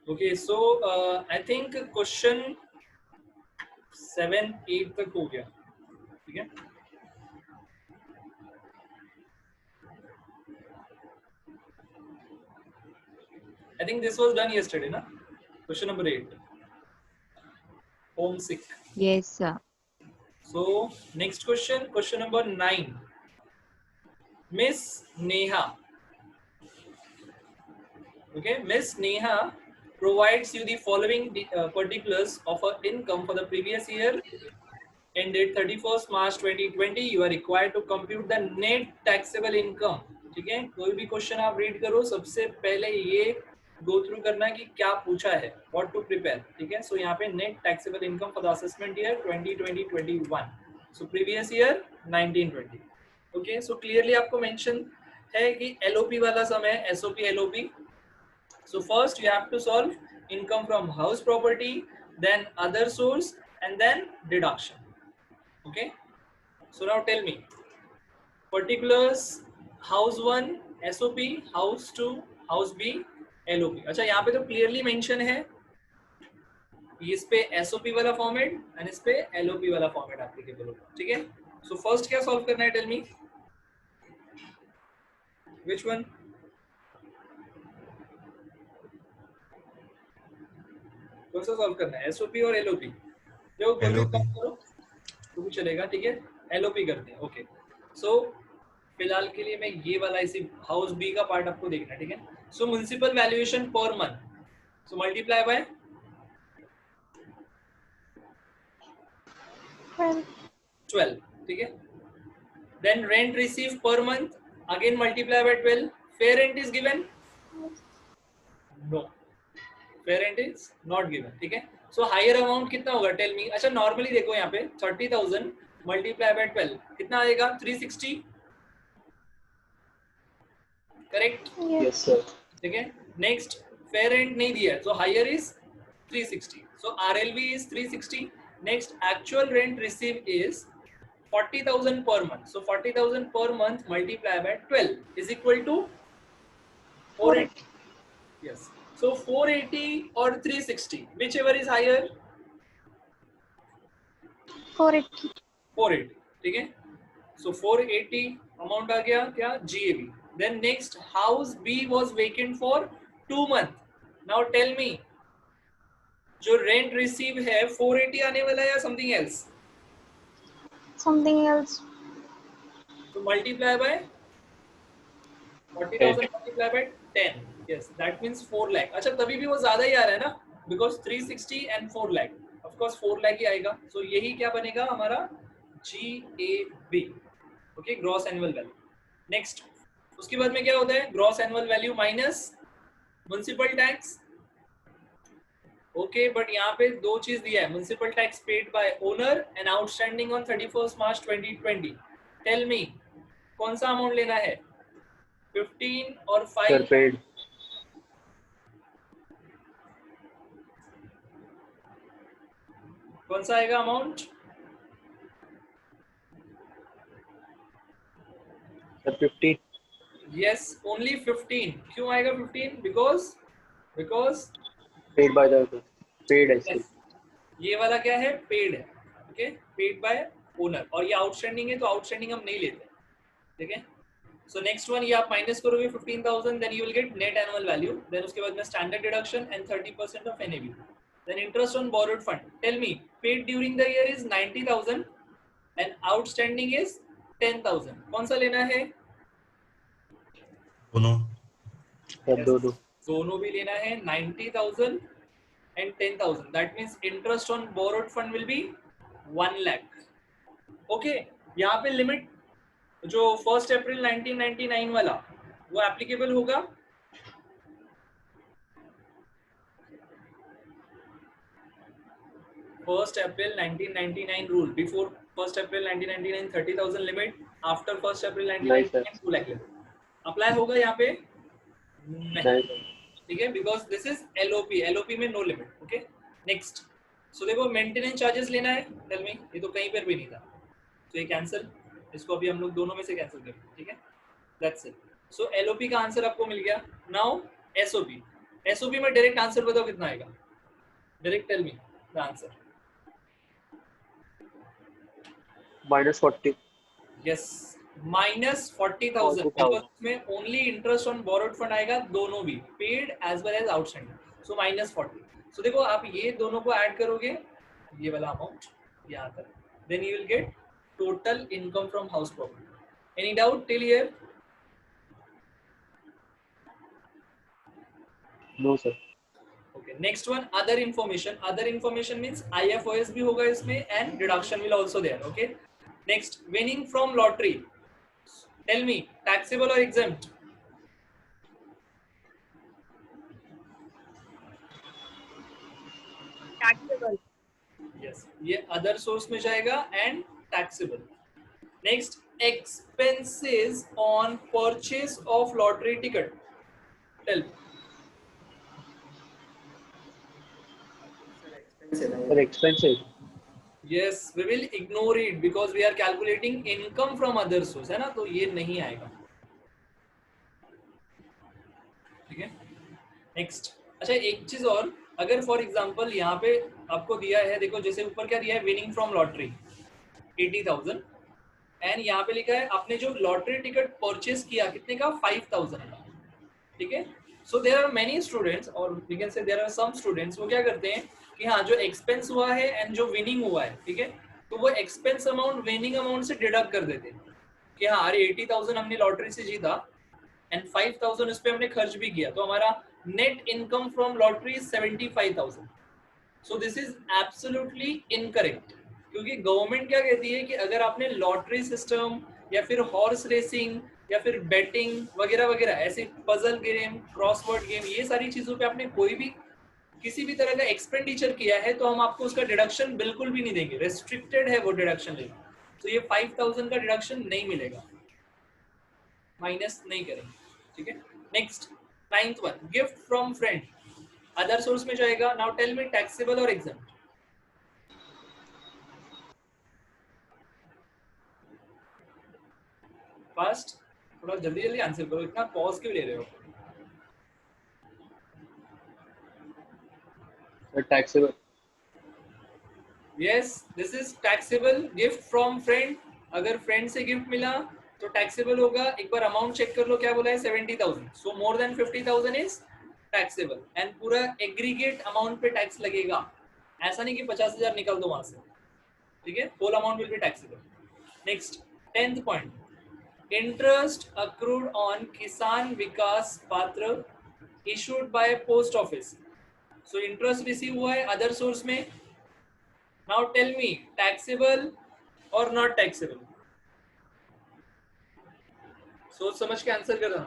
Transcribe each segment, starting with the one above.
Okay, so I think question 7 8 तक हो गया. ठीक है. I think this was done yesterday, na? Question number 8. Homesick. Yes, sir. So next question, question number 9. Miss Neha. Okay, Miss Neha provides you the following particulars of her income for the previous year ended 31st March 2020. You are required to compute the net taxable income. ठीक है, कोई भी question आप read करो सबसे पहले ये go through करना है कि क्या पूछा है, व्हाट टू प्रिपेयर. ठीक है, सो यहाँ पे net taxable income for the assessment year 2020-21. So previous year 1920. Okay, so clearly आपको मेंशन है कि एलओपी वाला सम है, SOP LOP. So first you have to solve income from house property, then other source, and then deduction. Okay. So now tell me particulars house 1 SOP, house 2 house B LOP. अच्छा, यहाँ पे तो clearly mention है इस पे SOP वाला format and इस पे LOP वाला फॉर्मेट एप्लीकेबल होगा. ठीक है. सो फर्स्ट क्या सॉल्व करना है, टेल मी विच वन. कौन सा सॉल्व करना है, एसओपी और एलओपी? जो कोई भी काम करो तो भी चलेगा. ठीक है, एलओपी करते हैं. ओके, सो फिलहाल के लिए मैं ये वाला इसी हाउस बी का पार्ट आपको देखना है. ठीक है, so municipal valuation per month, so multiply by 12. ठीक है, then rent receive per month, again multiply by 12. Fair rent is given? No, fair rent is not given. ठीक है, सो हायर अमाउंट कितना होगा, टेल मी. अच्छा, normally देखो यहाँ पे 30,000 मल्टीप्लाई बाय 12 कितना आएगा, 360. करेक्ट? Yes sir. ठीक है, नेक्स्ट फेयर रेंट नहीं दिया, so higher is 360, so RLV is 360. Next actual rent receive is 40,000 per month, so 40,000 per month multiply by 12 is equal to 480. Yes, so 480 और 360 which ever is higher? 480. 480. ठीक है, सो 480 amount आ गया क्या, GAV. Then next house B was vacant for 2 month. Now tell me जो rent receive है 480 आने वाला है या समथिंग एल्स? Something else. तो multiply by 40,000 multiply by 10. Yes, that means 4 lakh. अच्छा, तभी भी वो ज्यादा ही आ रहा है ना, because 360 and 4 lakh, of course 4 lakh ही आएगा. सो यही क्या बनेगा हमारा, GAV. Okay, gross annual value. Next, उसके बाद में क्या होता है, gross annual value minus municipal tax. Okay, but यहाँ पे दो चीज दिया है, municipal tax paid by owner and outstanding on 31st March 2020. Tell me कौन सा अमाउंट लेना है, 15 और 5? Sir paid. कौन सा आएगा अमाउंट? सर 50. Yes, only 15. क्यों आएगा 15? Because paid by the paid है. ये वाला क्या है, पेड है. ओके, पेड बाय ओनर, और ये आउटस्टैंडिंग है तो आउटस्टैंडिंग हम नहीं लेते. ठीक है, सो नेक्स्ट वन ये आप माइनस करोगे 15,000, then you will get net annual value. Then उसके बाद में standard deduction and 30% of NAV. Then interest on borrowed fund. Tell me paid during the year is 90,000 and outstanding is 10,000. कौन सा लेना है? दोनों. दोनों भी लेना है, 90,000 and 10,000. That means interest on borrowed fund will be 1 lakh. Okay, यहाँ पे लिमिट जो 1 अप्रैल 1999 वाला वो एप्लीकेबल होगा. First April 1999 rule, before 1 April 1999 30,000 limit, after 1 April 1999 2 lakh limit apply होगा यहाँ पे नहीं. ठीक है, because this is LOP, LOP में no limit. Okay, next. So देखो मेंटेनेंस चार्जेस लेना है, टेल मी. ये तो कहीं पर भी नहीं था, तो ये कैंसिल, इसको अभी हम लोग दोनों में से कैंसिल करें. ठीक है, दैट्स इट. सो एलओपी का आंसर आपको मिल गया. Now SOP. एसओपी में डायरेक्ट आंसर बताओ कितना आएगा, direct tell me the answer. -40. Yes, -40,000 because 40,000. में only interest on borrowed fund आएगा, दोनों भी paid as well as outstanding, so -40। So देखो आप ये दोनों को ऐड करोगे, ये वाला अमाउंट यहाँ तक, then you will get total income from house property. Any doubt till here? No sir. Okay, next one other information. Other information means IFOS भी होगा इसमें and deduction will also there. Okay, next winning from lottery, tell me taxable और exempt? Taxable. यस, ये other source में जाएगा and taxable. Next expenses on purchase of lottery ticket, tell. Sir, expensive. Yes, we will ignore it because we are calculating income from other source, है ना, तो ये नहीं आएगा। ठीक है, नेक्स्ट। अच्छा एक चीज और, अगर फॉर एग्जांपल यहाँ पे आपको दिया है, देखो जैसे ऊपर क्या दिया है, विनिंग फ्रॉम लॉटरी 80,000 एंड यहाँ पे लिखा है आपने जो लॉटरी टिकट परचेज किया कितने का, 5,000 का। ठीक है, so there are many students और we can say there are some students, वो क्या करते हैं कि हाँ जो एक्सपेंस हुआ है एंड जो विनिंग हुआ है, ठीक है, तो वो एक्सपेंस अमाउंट विनिंग अमाउंट से डिडक्ट कर देते हैं कि हाँ अरे 80,000 हमने लॉटरी से जीता एंड 5,000 उस पे हमने खर्च भी किया, तो हमारा net income from lottery 75,000। So this is absolutely incorrect, क्योंकि गवर्नमेंट क्या कहती है कि अगर आपने लॉटरी सिस्टम या फिर हॉर्स रेसिंग या फिर बेटिंग वगैरह वगैरह ऐसे पजल गेम, क्रॉसवर्ड गेम, ये सारी चीजों पे आपने कोई भी किसी भी तरह का एक्सपेंडिचर किया है तो हम आपको उसका डिडक्शन बिल्कुल भी नहीं देंगे, रेस्ट्रिक्टेड है वो डिडक्शन लेना, तो ये 5,000 का डिडक्शन नहीं मिलेगा, माइनस नहीं करेंगे। ठीक है, next 9th one, gift from friend, other source में जाएगा। नाउ टेल मी टैक्सेबल और एग्जेम्प्ट? फास्ट, थोड़ा जल्दी जल्दी आंसर करो, इतना पॉज क्यों ले रहे हो? Sir, taxable. Yes, this is taxable. Gift from friend, अगर फ्रेंड से गिफ्ट मिला तो टैक्सेबल होगा। एक बार अमाउंट चेक कर लो, क्या बोला है, 70,000, so more than 50,000 is taxable and पूरा एग्रीगेट अमाउंट पे टैक्स लगेगा, ऐसा नहीं कि 50,000 निकाल दो वहां से। ठीक है, whole amount will be taxable. Next 10th point, interest accrued on Kisan Vikas Patra issued by post office, so interest receive हुआ है अदर सोर्स में। नाउ टेल मी टैक्सेबल और नॉट टैक्सेबल? सोच समझ के आंसर करना।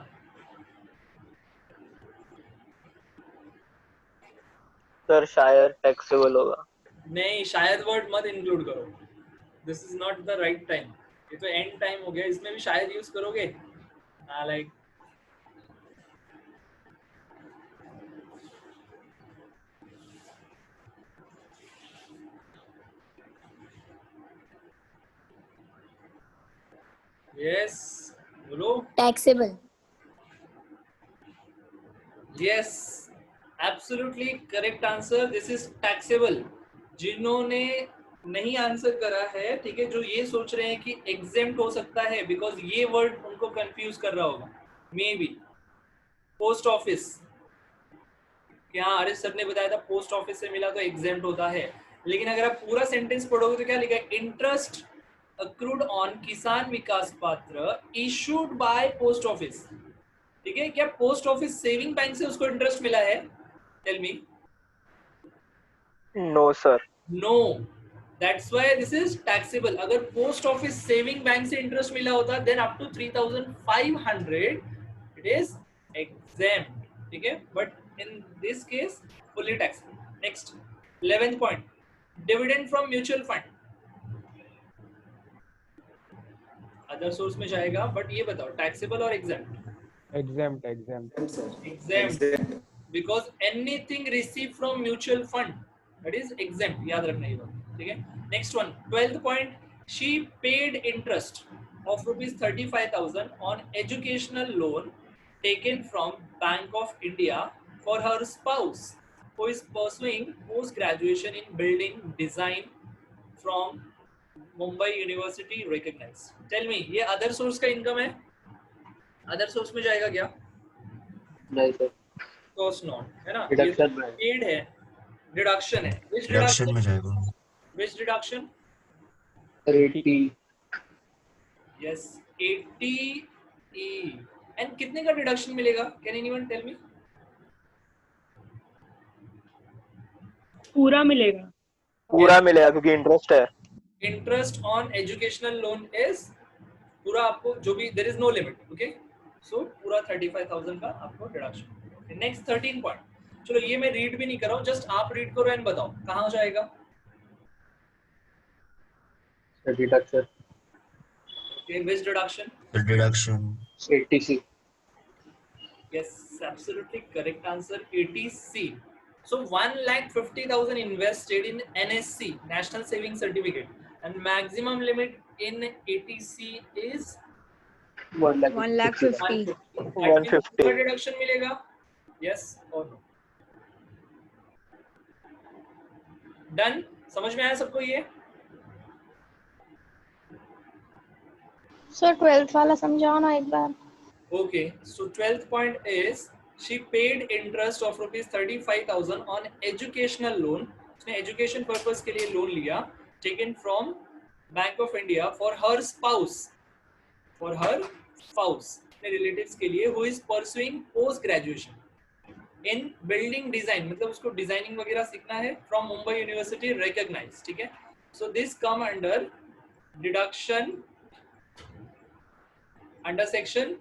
सर शायद टैक्सेबल होगा। नहीं, शायद वर्ड मत इंक्लूड करो, this is not the right time, ये तो एंड टाइम हो गया, इसमें भी शायद यूज करोगे, लाइक यस बोलो। Taxable. Yes, absolutely correct answer, this is taxable. जिन्होंने नहीं आंसर करा है, ठीक है, जो ये सोच रहे हैं कि एग्जेम्प्ट हो सकता है, बिकॉज ये वर्ड उनको कंफ्यूज कर रहा होगा, मे बी पोस्ट ऑफिस, क्या अरे सर ने बताया था पोस्ट ऑफिस से मिला तो एग्जेम्प्ट होता है, लेकिन अगर आप पूरा सेंटेंस पढ़ोगे तो क्या लिखा है, interest accrued on Kisan Vikas Patra issued by post office. ठीक है, क्या पोस्ट ऑफिस सेविंग बैंक से उसको इंटरेस्ट मिला है? Tell me. No sir. No, that's why this is taxable. अगर पोस्ट ऑफिस सेविंग बैंक से इंटरेस्ट मिला होता then up to 3,500 it is exempt. ठीक है, but in this case fully taxable. Next 11th point, dividend from mutual fund, other source में जाएगा, but ये बताओ टैक्सेबल और exempt? Exempt. Exempt, because anything received from mutual fund that is exempt, याद रखना ये बात। ठीक है, next one 12th point, she paid interest of rupees 35,000 on educational loan taken from Bank of India for her spouse who is pursuing post graduation in building design from Mumbai University recognized. Tell me, ये other source का income है? Other source में जाएगा क्या? नहीं sir, Course not, है ना? ये डिडक्शन में है। paid है, deduction है. Which डिडक्शन में deduction? जाएगा। Which deduction? Sir 80 Yes, 80E. And कितने का deduction मिलेगा? Can anyone tell me? पूरा मिलेगा। पूरा मिलेगा क्योंकि इंटरेस्ट है। Interest on educational loan is पूरा आपको जो भी there is no limit, okay? So पूरा 35,000 का आपको deduction. Okay, next 13 point. चलो ये मैं read भी नहीं कर रहा हूँ, just आप read करो and बताओ कहाँ हो जाएगा? Sir deduction Okay, which deduction? Deduction 80C। Yes, absolutely correct answer. 80C. So 1,50,000 invested in NSC, National Savings Certificate, and maximum limit in 80C is 1,50,000. 150. 150. पूरा deduction मिलेगा? Yes or no? Done? समझ में आया सबको ये? सर 12th वाला समझाओ ना एक बार. Okay, so 12th point is she paid interest of rupees 35,000 on educational loan. उसने education purpose के लिए loan लिया, taken from Bank of India for her spouse, अपने relatives के लिए, who is pursuing post graduation in building design, मतलब उसको designing वगैरह सीखना है, from Mumbai University recognized, ठीक है? So this come under deduction under section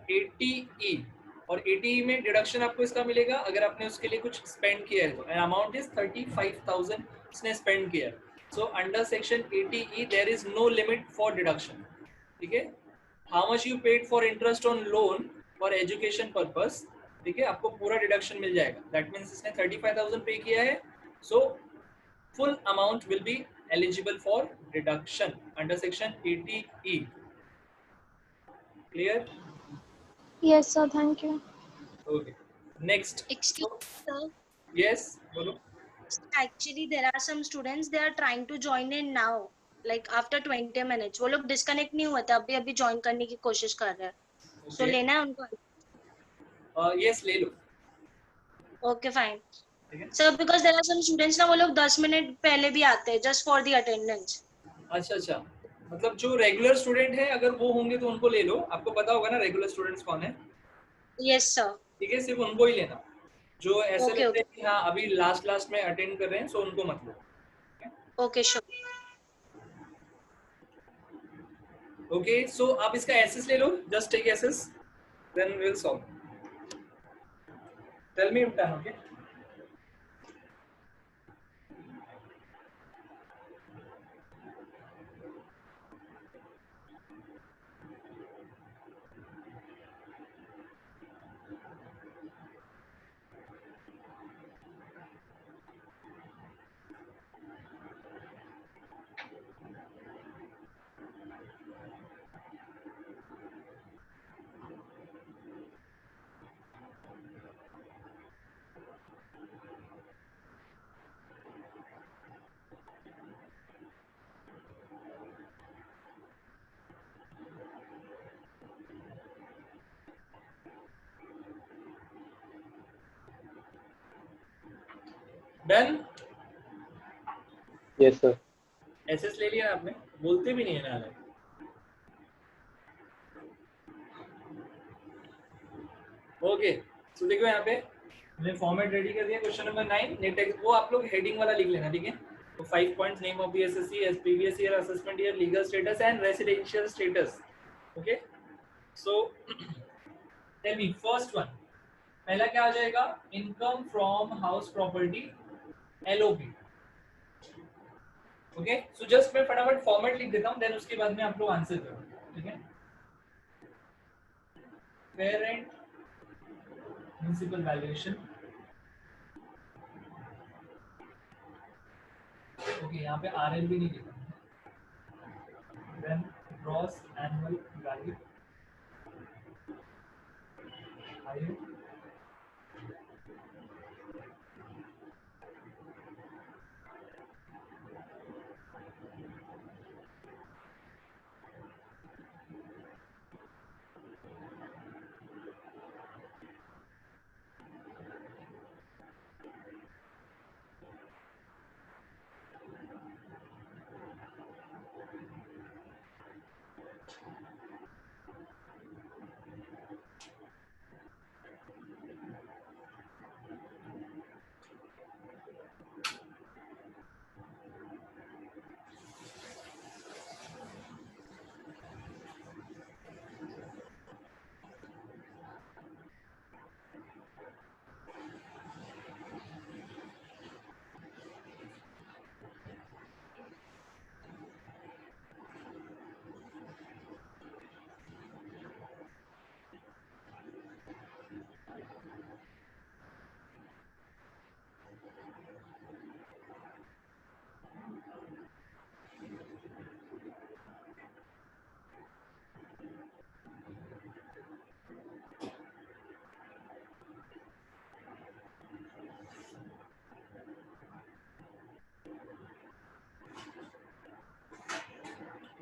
80E, और 80E में डिडक्शन आपको इसका मिलेगा अगर आपने उसके लिए कुछ स्पेंड किया है तो अमाउंट इज 35,000 उसने स्पेंड किया है. So under section 80E there is no limit for deduction. ठीक है, how much you paid for interest on loan for education purpose, ठीक है, आपको पूरा डिडक्शन मिल जाएगा. दैट मींस इसने 35,000 पे किया है, so full amount will be eligible for deduction under section 80E. Clear? Yes sir, thank you. Okay. Next. Excuse me, sir. Yes, bolo. Actually, there are some students, they are trying to join in now, like after 20 minutes. वो लोग disconnect नहीं हुए थे, अभी join करने की कोशिश कर रहे हैं. So Okay. लेना है उनको? Yes, ले लो. Okay, fine. ठीक है. Sir, because there are some students ना वो लोग 10 मिनट पहले भी आते हैं just for the attendance. अच्छा, मतलब जो रेगुलर स्टूडेंट है अगर वो होंगे तो उनको ले लो. आपको पता होगा ना रेगुलर स्टूडेंट्स कौन है? Yes sir. ठीक है, सिर्फ उनको ही लेना. जो ऐसे Okay, लगते हैं कि हाँ अभी लास्ट में अटेंड कर रहे हैं, सो उनको मत लो. Okay, sure. ओके, सो आप इसका एसएस ले लो. Just take SS, then we will solve. Tell me if done. Okay, done. Yes sir. SS ले लिया आपने? बोलते भी नहीं है ना. ओके, सो देखो यहाँ पे मैंने फॉर्मेट रेडी कर दिया. क्वेश्चन नंबर 9 नेट टेक्स्ट, वो आप लोग हेडिंग वाला लिख लेना. ठीक है, तो 5 points, name of the assessee, as previous year, assessment year, legal status and residential status. Okay, so tell me first one. पहला क्या आ जाएगा? Income from house property, LOP. Okay, so just मैं फटाफट फॉर्मेट लिख देता हूं, देन उसके बाद में आप लोग आंसर करो. ठीक है, fair rent, municipal valuation. Okay, यहाँ पे आरएल भी नहीं लिखा. Then gross annual value,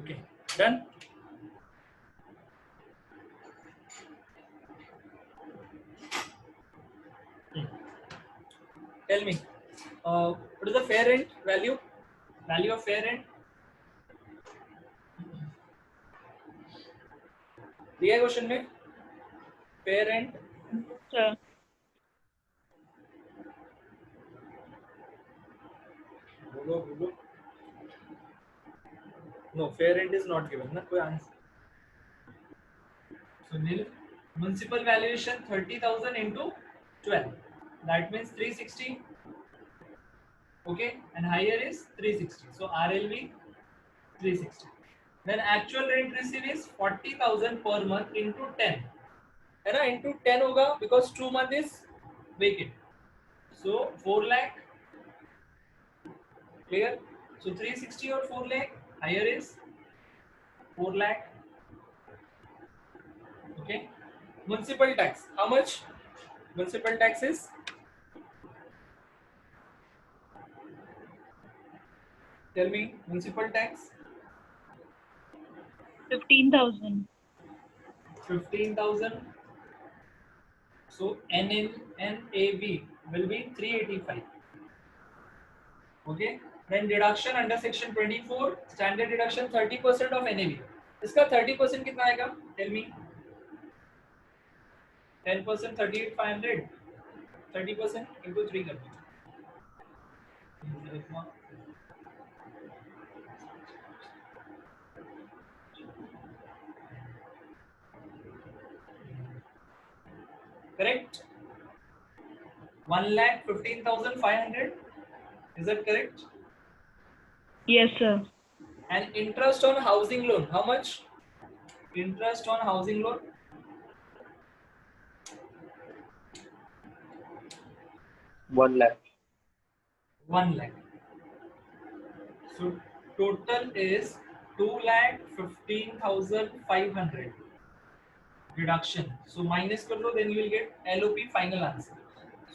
Okay, done. Tell me, what is the fair rent value? Value of fair rent? दिया है क्वेश्चन में fair rent. Sir. बोलो बोलो. No, fair rent is not given. ना कोई answer. So nil. Municipal valuation 30,000 into 12. That means 360. Okay, and higher is 360. So RLV 360. Then actual rent received is 40,000 per month into 10. है ना? Into 10 होगा because 2 month is vacant. So 4 lakh. Clear? So 360 or 4 lakh. Higher is 4 lakh. Okay. Municipal tax. How much? Municipal tax is tell me. Municipal tax 15,000. 15,000. So NAV will be 385. Okay. Then deduction under section 24. Standard deduction 30% of NAV. इसका 30% कितना आएगा? Tell me. 10% 38,500. 30% into 3 कर दो. Correct? 1,15,500. Is that correct? Yes, sir. And interest on housing loan. How much? Interest on housing loan. One lakh. 1 lakh. So total is 2,15,500 deduction. So minus कर लो, then you will get LOP final answer.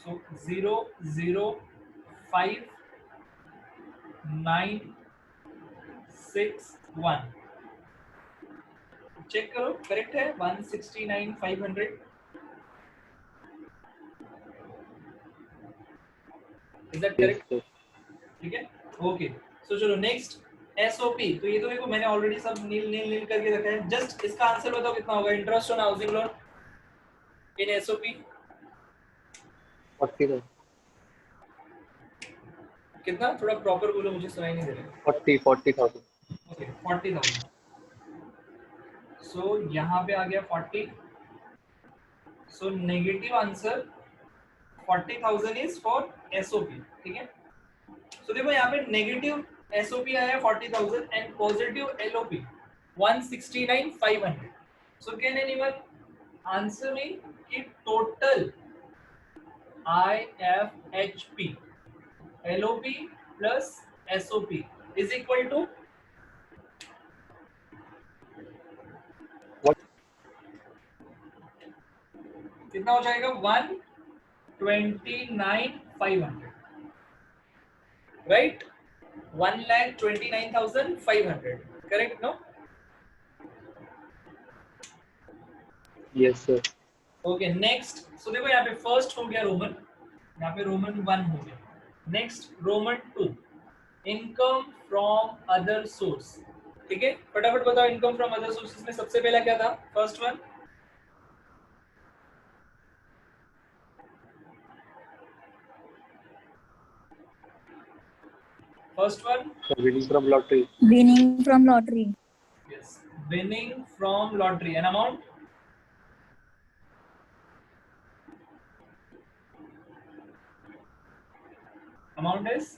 So 0,05961. Check करो, correct है 169,500. Is that correct? Yes, ठीक है, okay. सो चलो next SOP. तो ये तो देखो मैंने ऑलरेडी सब नील नील नील करके रखा है. जस्ट इसका आंसर बताओ कितना होगा interest on housing loan in SOP. 40,000. कितना? थोड़ा प्रॉपर बोलो, मुझे सुनाई नहीं दे रहा. 40,000. ओके 40,000. सो यहाँ पे आ गया 40. So negative answer 40,000 is for SOP. ठीक है. सो देखो यहाँ पे नेगेटिव एसओपी आया 40,000 and positive LOP 169,500. So can anyone answer me कि total IFHP LOP plus SOP is equal to What? कितना हो जाएगा? 1 1,29,500. Right? 1,29,500. Correct? No? Yes, sir. Okay next so देखो यहाँ पे फर्स्ट हो गया रोमन, यहाँ पे रोमन 1 हो गया. Next Roman 2 income from other source. ठीक है, फटाफट बताओ इनकम फ्रॉम अदर सोर्सेस में सबसे पहला क्या था? First one Winning from lottery. Winning from lottery. yes, winning from lottery. An amount? Amount is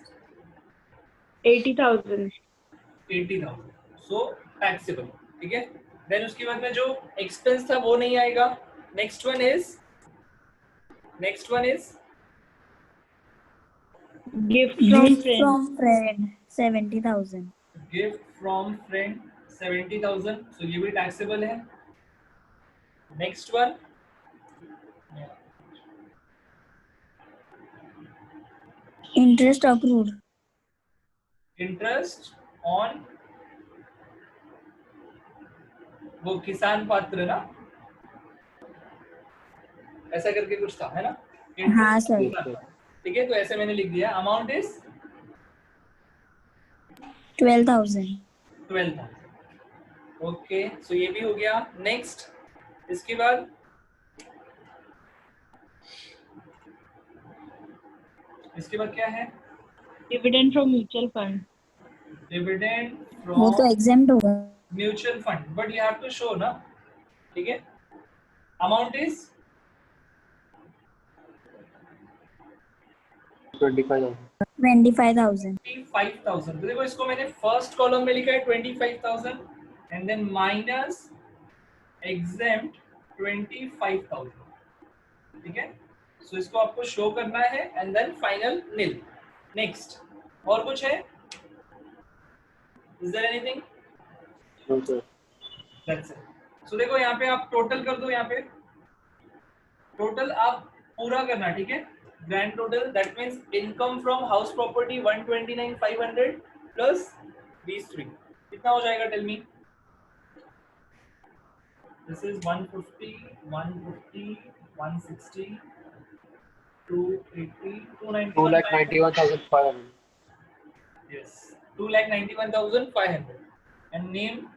80,000. 80,000. So taxable. ठीक है. Then उसके बाद में जो expense था वो नहीं आएगा. Next one is Gift from Gift friend. from friend. 70,000. gift from friend 70,000. So ये भी taxable है. Next one Interest accrued. interest on वो किसान पात्र ना, ऐसा करके कुछ था है ना? हाँ, sir. Yes, sir. ठीक है, तो ऐसे मैंने लिख दिया. Amount is 12,000. 12,000. ओके, सो ये भी हो गया. नेक्स्ट इसके बाद क्या है? Dividend from mutual fund. Dividend वो तो फ्रॉम exempt होगा. Mutual fund, but you have to show ना. ठीक है, अमाउंट इज 25,000. 25,000. 25,000. तो देखो इसको मैंने फर्स्ट कॉलम में लिखा है 25,000 एंड देन माइनस एग्जेम्प्ट 25,000. ठीक है, सो इसको आपको शो करना है and then final nil. Next और कुछ है? Is there anything? No, sir. That's it. So देखो यहाँ पे आप टोटल कर दो. यहाँ पे टोटल आप पूरा करना. ठीक है, grand total that means income from house property 129,500 plus these three. कितना हो जाएगा? Tell me. This is 150, 160, 280, 291,500. yes, 291,500 and name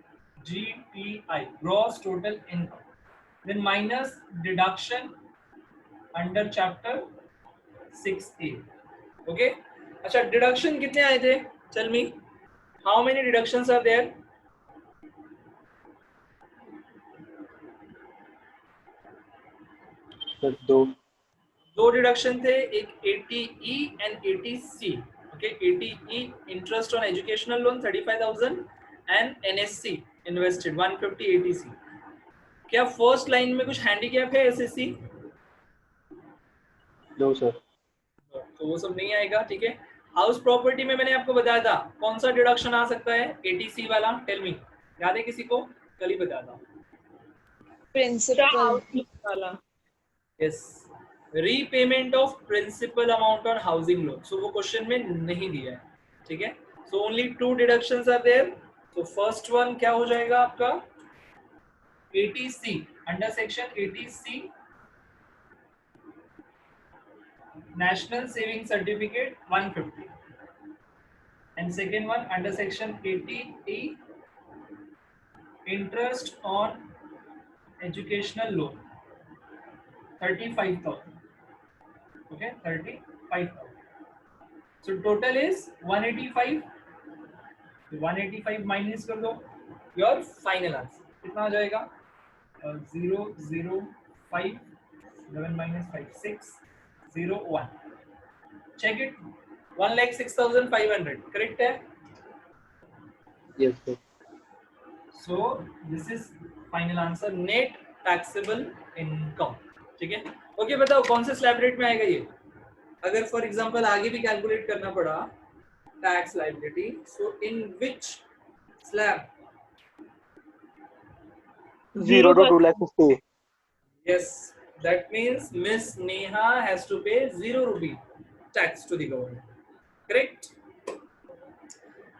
GTI, gross total income, then minus deduction under chapter 6A. okay, अच्छा deduction कितने आए थे? tell me how many deductions are there? Sir, दो deduction थे, एक 80E and 80C. Okay, 80E interest on educational loan 35,000 and NSC invested 150 80C. क्या first line में कुछ हैंडीकैप है SSC? No, sir. तो वो सब नहीं आएगा. ठीक है, हाउस प्रॉपर्टी में मैंने आपको बताया था कौन सा डिडक्शन आ सकता है? 80C वाला. टेल मी, याद है किसी को? कल ही बताया था. Principal. वाला. Yes, repayment of principal amount on housing loan. So वो क्वेश्चन में नहीं दिया है. ठीक है, so only 2 deductions are there. So first one क्या हो जाएगा आपका? 80C under section 80C national saving certificate 150 and second one under section 80E interest on educational loan 35,000. okay, 35,000. so total is 185. 185 minus कर दो. योर फाइनल आंसर कितना हो जाएगा? 005 11 minus 5 601. check it. 1,06,500 correct है? Yes, sir. so this is final answer, net taxable income. ठीक है, okay बताओ कौन से स्लैब रेट में आएगा ये? अगर फॉर एग्जांपल आगे भी कैलकुलेट करना पड़ा tax liability, so in which slab? 0 to 250. Yes, That means Miss Neha has to pay 0 rupee tax to the government. Correct?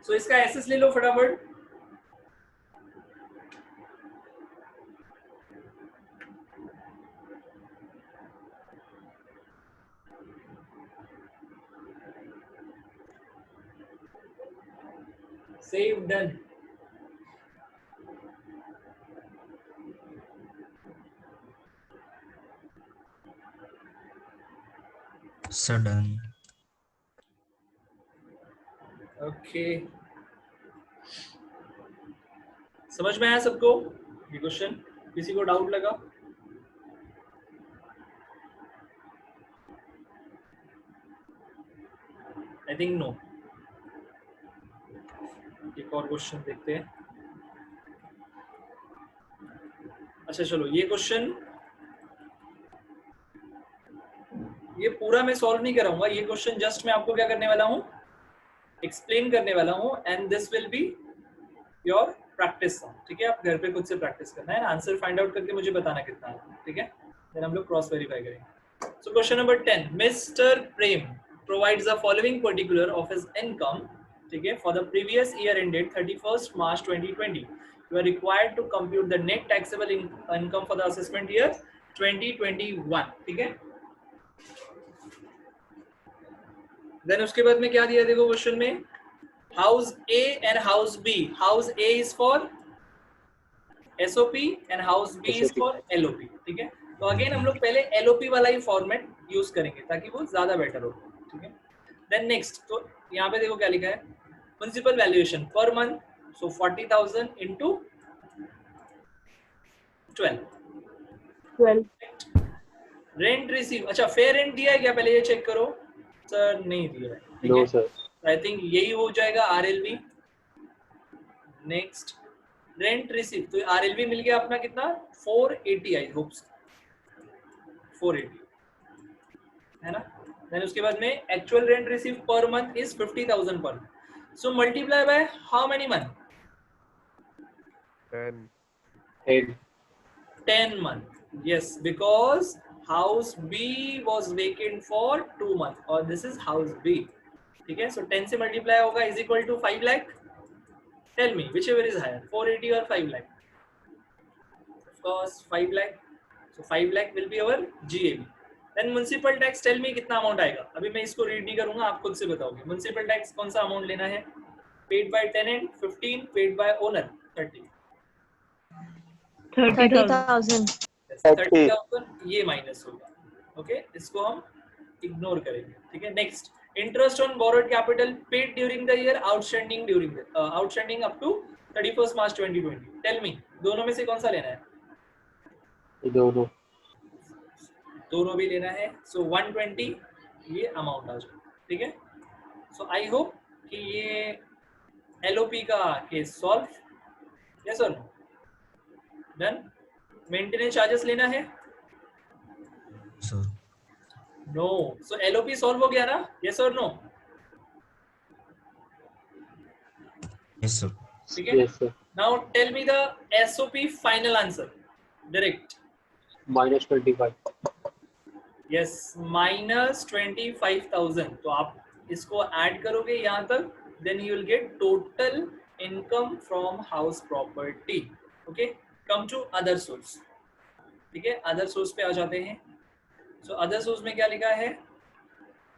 So इसका एसेस ले लो फटाफट. Save, done. Sir, done. Okay. समझ में आया सबको ये क्वेश्चन? किसी को डाउट लगा? I think no. एक और क्वेश्चन देखते हैं. अच्छा चलो, ये क्वेश्चन ये पूरा मैं सॉल्व नहीं कराऊंगा. ये क्वेश्चन जस्ट मैं आपको क्या करने वाला हूँ, एक्सप्लेन करने वाला हूँ, and this will be your practice. ठीक है, आप घर पे खुद से प्रैक्टिस करना है, आंसर फाइंड आउट करके मुझे बताना कितना है. ठीक है, देन हम लोग क्रॉस वेरीफाई करेंगे. So question number 10. Mister Prem provides the following particular of his income, ठीक है, for the previous year ended 31st March 2020. You are required to compute the net taxable income for the assessment year 2021. ठीक है. Then उसके बाद में क्या दिया देखो क्वेश्चन में, house A and house B. House A is for SOP and house B is for LOP. ठीक है, तो अगेन हम लोग पहले एलओपी वाला ही फॉर्मेट यूज करेंगे ताकि वो ज्यादा बेटर हो. ठीक है. देन नेक्स्ट, तो यहाँ पे देखो क्या लिखा है, municipal valuation per month. So 40,000 into 12. Rent receive. अच्छा, फेयर रेंट दिया है क्या, पहले ये चेक करो. सर नहीं दिया है. ठीक है, नो सर. आई थिंक यही हो जाएगा आरएलवी. Next, rent receive. तो आरएलवी मिल गया अपना कितना, 480. आई होप 480 है ना. देन उसके बाद में actual rent receive per month is 50,000 पर. सो multiply by how many month? 10 month. Yes, because house B was vacant for 2 months, or this is house B. ठीक है, so 10 से multiply होगा is equal to 5 lakh. Tell me whichever is higher, 480 or 5 lakh. Of course 5 lakh. So 5 lakh will be our GAB. Then municipal tax, tell me कितना amount आएगा. अभी मैं इसको read नहीं करूंगा, आप खुद से बताओगे. municipal tax कौन सा अमाउंट लेना है? paid by tenant 15, paid by owner 30. 30,000. 30,000 ये माइनस होगा. ओके, इसको हम इग्नोर करेंगे. ठीक है. Next, interest on borrowed capital paid during the year, outstanding up to 31st March 2020. Tell me, दोनों में से कौन सा लेना है? दोनों भी लेना है. सो 120 ये अमाउंट आ जाए. ठीक है. सो आई होप कि ये एलओपी का केस सॉल्व. यस और नो? डन. मेंटेनेंस चार्जेस लेना है? Sir. नो. सो एलओपी सॉल्व हो गया ना? यस और नो? Yes, sir. ठीक है. Yes sir. Now tell me the SOP final answer direct. -25. Yes, -25,000. तो आप इसको ऐड करोगे यहाँ तक, then you will get total income from house property. Okay, come to other source. ठीक है, अदर सोर्स पे आ जाते हैं. सो अदर सोर्स में क्या लिखा है?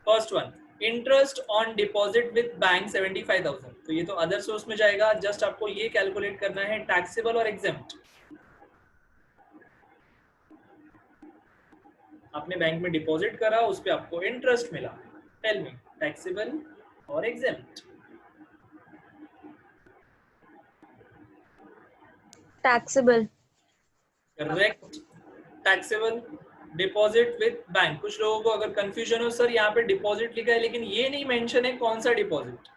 First one, interest on deposit with bank 75,000. तो ये तो अदर सोर्स में जाएगा. जस्ट आपको ये कैलकुलेट करना है टैक्सेबल और एग्जेम्प्ट. आपने बैंक में डिपॉजिट करा, उस पे आपको इंटरेस्ट मिला. टेल मी, टैक्सेबल और exempt? Taxable. Correct, taxable. Deposit with bank. कुछ लोगों को अगर कंफ्यूजन हो, सर यहाँ पे डिपॉजिट लिखा है लेकिन ये नहीं मेंशन है कौन सा डिपॉजिट,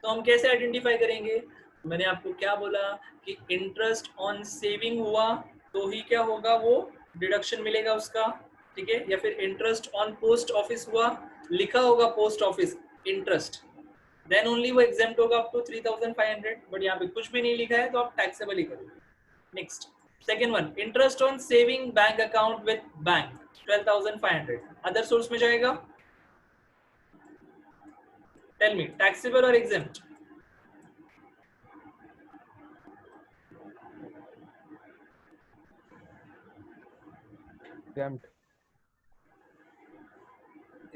तो हम कैसे आइडेंटिफाई करेंगे? मैंने आपको क्या बोला कि इंटरेस्ट ऑन सेविंग हुआ तो ही क्या होगा, वो डिडक्शन मिलेगा उसका. ठीक है, या फिर इंटरेस्ट ऑन पोस्ट ऑफिस हुआ, लिखा होगा post office interest, then only वो एग्जेम्प्ट होगा अप टू 3,500. बट यहाँ पे कुछ भी नहीं लिखा है तो आप टैक्सेबल ही करोगे. Next, second one, interest on saving bank account with bank 12,500 other source में जाएगा. टेल मी, टैक्सेबल और एग्जेम्प्ट? exempt.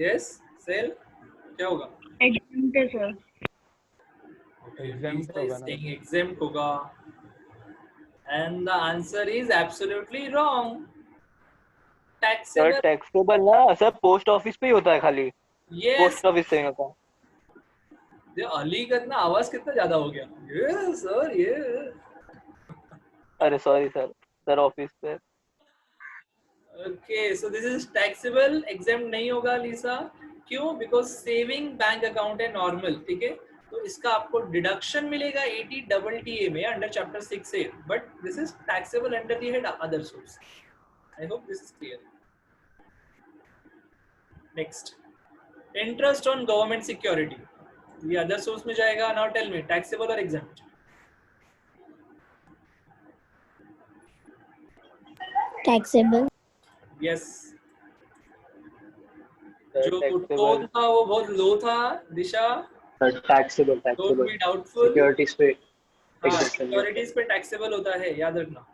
यस सेल, क्या होगा? Exempt है sir. Exempt होगा ना. Exempt होगा. And the answer is absolutely wrong. Sir Taxable. Taxable ना सर पोस्ट ऑफिस पे ही होता है खाली. Yes. पोस्ट ऑफिस से ही होता है. ये अली का इतना आवाज कितना ज्यादा हो गया. ये सर ये. अरे सॉरी सर ऑफिस पे. Okay, so this is taxable. Exempt नहीं होगा लीसा. क्यों? Because saving bank account है normal, ठीक है? तो इसका आपको डिडक्शन मिलेगा 80 में under chapter 6A, but this is taxable under the head other source. I hope this is clear. Next, interest on government security, ये अदर सोर्स में जाएगा. नाउ टेल मी, टैक्सेबल और एग्जेम्प्ट? Taxable. यस. जो tone था वो बहुत low था. Disha, taxable don't taxable be doubtful. Securities पे exemption है. सिक्योरिटीज पे टैक्सेबल होता है, याद रखना,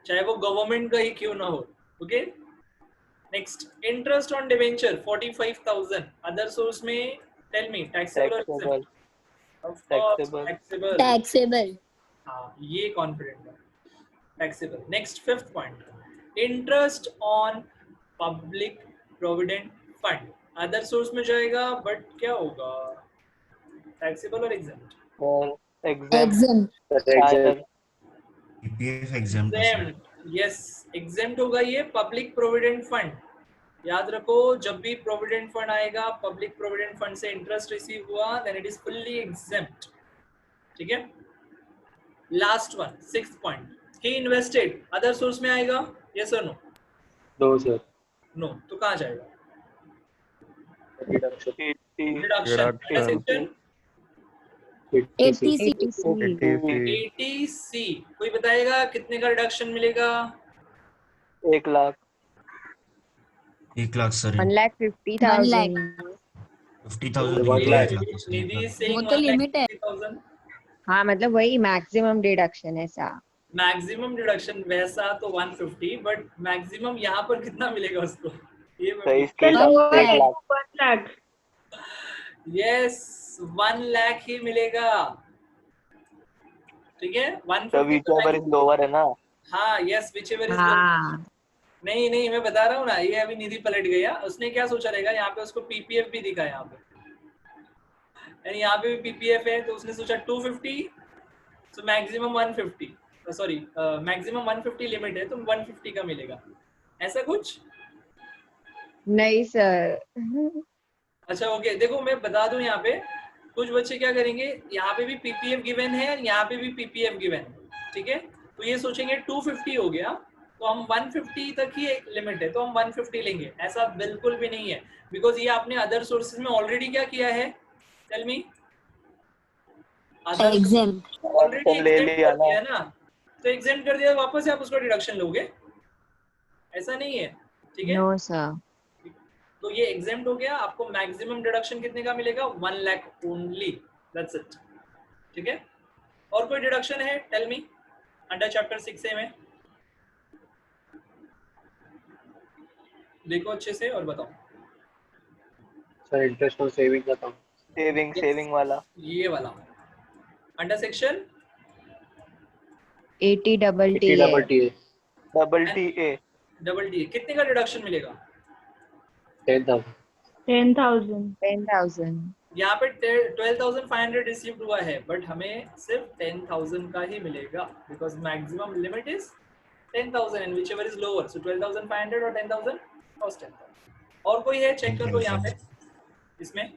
चाहे वो गवर्नमेंट का ही क्यों ना हो. Okay. Next, interest on debenture 45,000 other source में. टेल मी, टैक्सेबल और टैक्सेबल. टैक्सेबल? टैक्सेबल. Taxable. हाँ, ये कॉन्फिडेंट है. Taxable. Next, fifth point, interest on public provident fund other source में जाएगा, बट क्या होगा? टैक्सेबल और exempt? Exempt. Exempt. PPF exam है सर। यस, एग्जेम्प्ट होगा ये पब्लिक प्रोविडेंट फंड. याद रखो, जब भी प्रोविडेंट फंड आएगा, पब्लिक प्रोविडेंट फंड से इंटरेस्ट रिसीव हुआ, then it is fully exempt. ठीक है. Last one, sixth point, he invested other source में आएगा, यस और नो? No sir. नो. तो कहाँ जाएगा? डिडक्शन. डिडक्शन. 80C. कोई बताएगा कितने का रिडक्शन मिलेगा? 1 लाख. 1 लाख सर। 1,50,000. 50,000 निधि सिंह, वो तो लिमिट है. 1,50,000. हाँ मतलब वही मैक्सिमम डिडक्शन ऐसा. मैक्सिमम डिडक्शन वैसा तो 150, बट मैक्सिमम यहाँ पर कितना मिलेगा उसको? ये सही इसके साथ 1 लाख. 1 लाख. यस, 1 लाख ही मिलेगा. ठीक है. 150 व्हिचएवर इज लोअर है ना. हाँ, यस, व्हिचएवर इज. हाँ नहीं, मैं बता रहा हूँ ना, ये अभी निधि पलट गया. उसने क्या सोचा रहेगा, यहाँ पे उसको पीपीएफ भी दिखा, यहाँ पे यानी यहाँ पे भी पीपीएफ है, तो उसने सोचा 250, so maximum 150, sorry maximum 150 limit है, तो 150 का मिलेगा, ऐसा कुछ. नहीं सर. अच्छा ओके, देखो मैं बता दूं, यहाँ पे कुछ बच्चे क्या करेंगे, यहाँ पे भी पीपीएफ गिवन है, यहाँ पे भी पीपीएफ गिवन है. ठीक है. तो ये सोचेंगे 250 हो गया, तो हम 150 तक ही लिमिट है, तो हम 150 लेंगे. ऐसा बिल्कुल भी नहीं है, बिकॉज ये आपने अदर सोर्सेज में ऑलरेडी क्या किया है? टेल मी. Exempt. ऑलरेडी ले लिया ना, तो एग्जेम्प्ट कर दिया, वापस आप उसका डिडक्शन लोगे, ऐसा नहीं है. ठीक है. No sir. तो ये एग्जेम्प्ट हो गया. आपको मैक्सिमम डिडक्शन कितने का मिलेगा? 1 लाख ओनली, दैट्स इट. ठीक है. और कोई डिडक्शन है? टेल मी, अंडर चैप्टर 6A में देखो अच्छे से और बताओ. Sir interest on saving account. Saving वाला. ये वाला under section 80 double T. Double T A. कितने का डिडक्शन मिलेगा? 10,000. 10,000. 10,000. यहाँ पे 12,500 रिसीव्ड हुआ है, बट हमें सिर्फ 10,000 का ही मिलेगा, because maximum limit is 10,000 and whichever is lower, so 12,500 और 10,000 कॉस्ट 10,000. और कोई है? चेक कर लो यहाँ पे इसमें.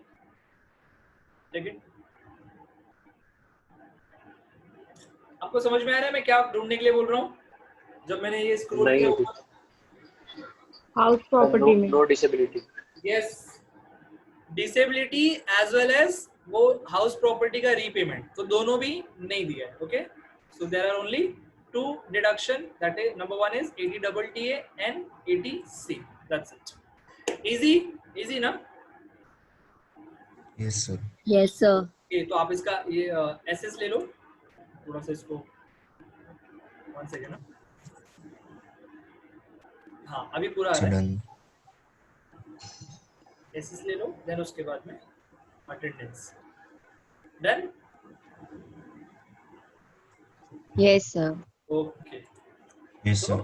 ठीक है. आपको समझ में आ रहा है मैं क्या ढूंढने के लिए बोल रहा हूँ? जब मैंने ये स्क्रॉल नहीं किया, हाउस प्रॉपर्टी में. No disability. Yes, disability as well as वो हाउस प्रॉपर्टी का रीपेमेंट, तो दोनों भी नहीं दिया है. Okay, so there are only two deduction, that is number one is 80 double TA and 80 C. That's it. Easy ना? Yes, sir. Yes, sir. Okay, तो आप इसका ये SS ले लो, थोड़ा सा इसको 1 सेकेंड ना. हाँ अभी पूरा आ So रहा है. done. SS ले लो, देन उसके बाद में attendance. Done. Yes, sir. Okay. Yes, sir.